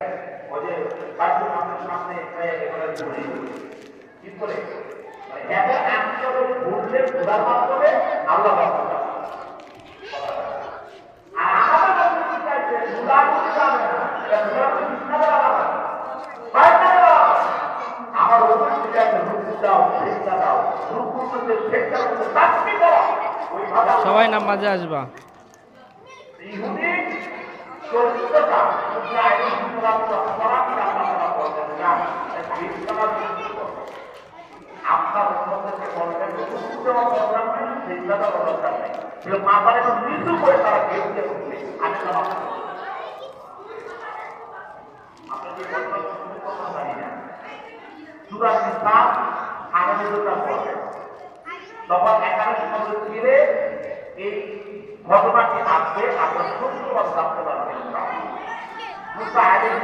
ওই যে বাথরুম আপনার সামনে এবারে ঘুরে কি করে এত আন্তরে ঘুরলে ঘোরার মাধ্যমে আল্লাহ আর আমাদের কি চাইছে ঘোরাঘুরি যাবে না এটা ঘোরাঘুরি বিছনা দেওয়া হবে আমার উপর থেকে একটা রূপ দাও শিক্ষা দাও রূপ করতে শিক্ষা করতে তাকবি করো ওইভাবে সবাই নামাজে আসবা। ইহুদি চরিত্রটা আপনার উন্নতকে বলবেন দরকার নেই মাথার একটু মৃত্যু করে তারা ঘেরতে করবে আমি আপনাকে জানি না সুরাজ ইসলাম আনন্দটা বলবেন তখন 11 ফিরে এই ঘটনাটি আসবে আপনার সুন্দরভাবে জানতে পারবেন